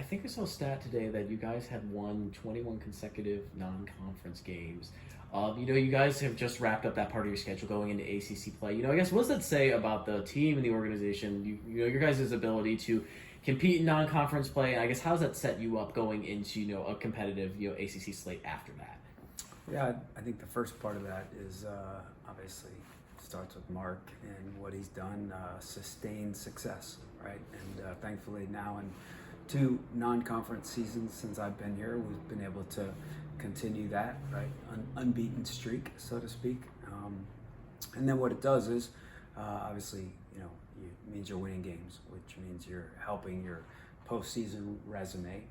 I think I saw a stat today that you guys had won 21 consecutive non-conference games. You guys have just wrapped up that part of your schedule going into ACC play. I guess what does that say about the team and the organization? Your guys' ability to compete in non-conference play. And I guess how does that set you up going into a competitive ACC slate after that? Yeah, I think the first part of that is obviously starts with Mark and what he's done, sustained success, right? And thankfully now in 2 non-conference seasons since I've been here, we've been able to continue that, right? Unbeaten streak, so to speak. And then what it does is, obviously, it means you're winning games, which means you're helping your postseason resume.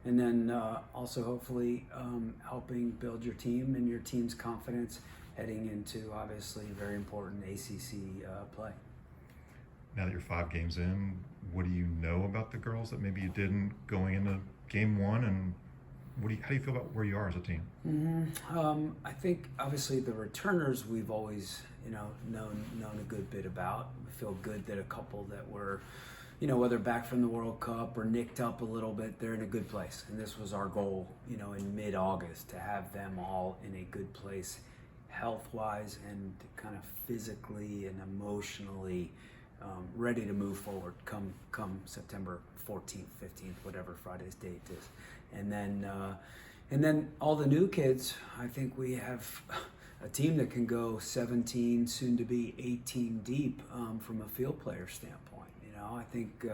And then also hopefully helping build your team and your team's confidence heading into obviously very important ACC play. Now that you're 5 games in, what do you know about the girls that maybe you didn't going into game 1, and how do you feel about where you are as a team? I think obviously the returners we've always known a good bit about. We feel good that a couple that were whether back from the World Cup or nicked up a little bit, they're in a good place. And this was our goal, in mid-August, to have them all in a good place health-wise and kind of physically and emotionally ready to move forward come September 14th, 15th, whatever Friday's date is. And then all the new kids, I think we have a team that can go 17, soon to be 18 deep from a field player standpoint. I think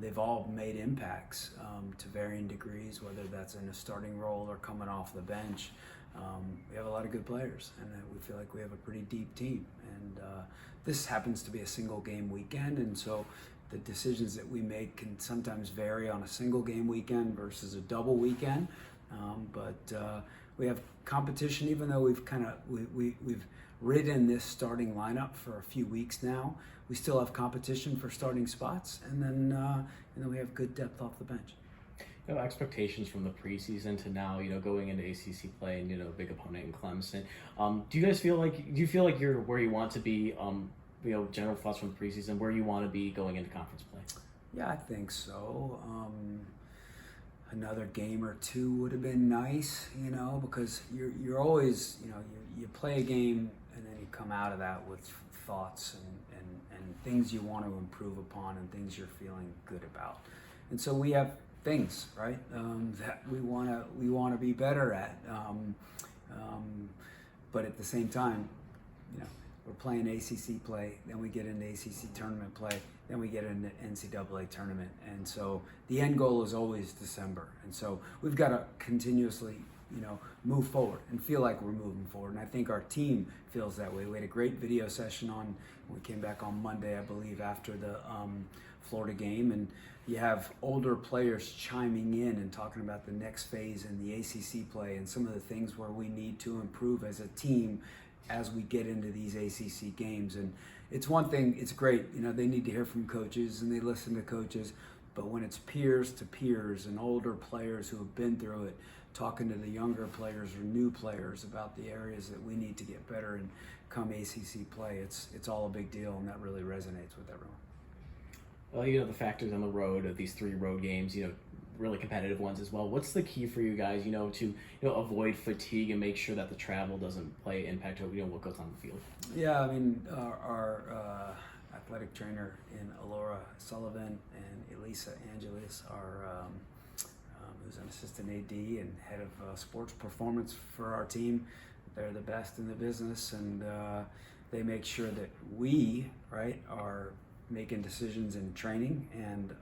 they've all made impacts to varying degrees, whether that's in a starting role or coming off the bench. We have a lot of good players, and we feel like we have a pretty deep team. And this happens to be a single game weekend, and so the decisions that we make can sometimes vary on a single game weekend versus a double weekend. But we have competition, even though we've ridden this starting lineup for a few weeks now. We still have competition for starting spots, and then we have good depth off the bench. Expectations from the preseason to now, going into ACC play and big opponent in Clemson. Do you feel like you're where you want to be? General thoughts from the preseason, where you want to be going into conference play? Yeah, I think so. Another game or 2 would have been nice, because you're always, you play a game and then you come out of that with thoughts and things you want to improve upon and things you're feeling good about. And so we have things, right, that we want to be better at. But at the same time, we're playing ACC play, then we get into ACC tournament play, then we get into NCAA tournament. And so the end goal is always December. And so we've got to continuously, move forward and feel like we're moving forward. And I think our team feels that way. We had a great video session we came back on Monday, I believe, after the Florida game. And you have older players chiming in and talking about the next phase in the ACC play and some of the things where we need to improve as a team as we get into these ACC games. And it's one thing, it's great, they need to hear from coaches and they listen to coaches, but when it's peers to peers and older players who have been through it, talking to the younger players or new players about the areas that we need to get better in come ACC play, it's all a big deal, and that really resonates with everyone. Well, the factors on the road of these 3 road games, really competitive ones as well. What's the key for you guys, to avoid fatigue and make sure that the travel doesn't play impact on what goes on the field? Yeah, I mean, our athletic trainer in Alora Sullivan and Elisa Angelis are who's an assistant AD and head of sports performance for our team. They're the best in the business, and they make sure that we, right, are making decisions in training and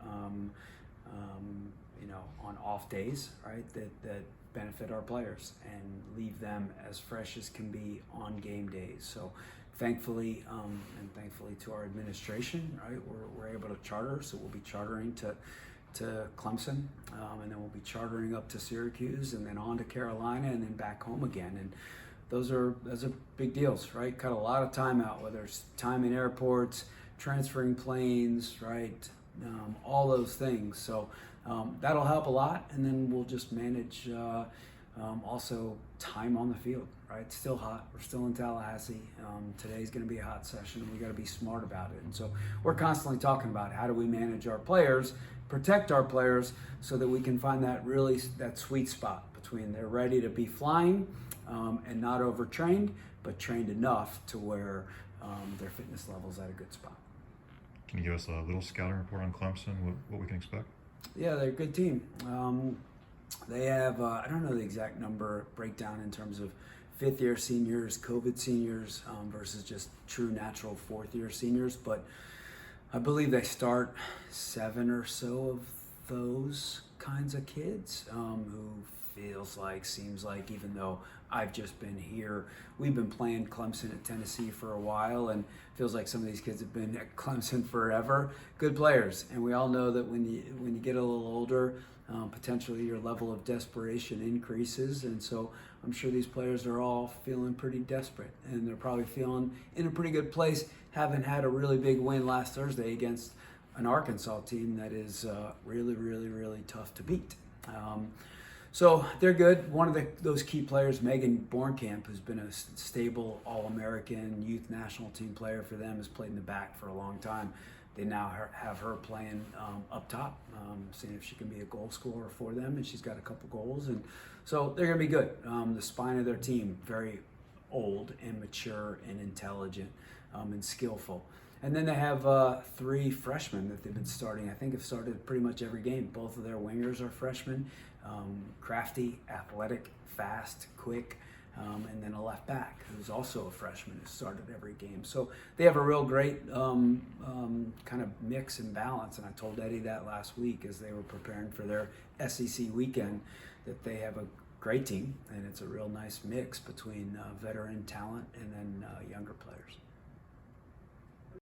on off days, right, that benefit our players and leave them as fresh as can be on game days. So thankfully to our administration, right, we're able to charter, so we'll be chartering to Clemson, and then we'll be chartering up to Syracuse and then on to Carolina and then back home again. And those are big deals, right? Cut a lot of time out, whether it's time in airports, transferring planes, right? All those things. So that'll help a lot, and then we'll just manage also time on the field, right? It's still hot. We're still in Tallahassee. Today's going to be a hot session, and we got to be smart about it. And so we're constantly talking about how do we manage our players, protect our players so that we can find that sweet spot between they're ready to be flying and not overtrained, but trained enough to where their fitness level's at a good spot. Can you give us a little scouting report on Clemson, what we can expect? Yeah, they're a good team. They have, I don't know the exact number breakdown in terms of fifth-year seniors, COVID seniors versus just true natural fourth-year seniors, but I believe they start 7 or so of those kinds of kids who seems like, even though I've just been here, we've been playing Clemson at Tennessee for a while, and feels like some of these kids have been at Clemson forever. Good players, and we all know that when you get a little older, potentially your level of desperation increases, and so I'm sure these players are all feeling pretty desperate, and they're probably feeling in a pretty good place, having had a really big win last Thursday against an Arkansas team that is really, really, really tough to beat. So they're good. One of those key players, Megan Bornkamp, who's been a stable All-American youth national team player for them, has played in the back for a long time. They now have her playing up top, seeing if she can be a goal scorer for them, and she's got a couple goals. And so they're going to be good. The spine of their team, very old and mature and intelligent and skillful. And then they have 3 freshmen that they've been starting. I think have started pretty much every game. Both of their wingers are freshmen. Crafty, athletic, fast, quick, and then a left back who's also a freshman who started every game. So they have a real great kind of mix and balance. And I told Eddie that last week as they were preparing for their SEC weekend, that they have a great team, and it's a real nice mix between veteran talent and then younger players.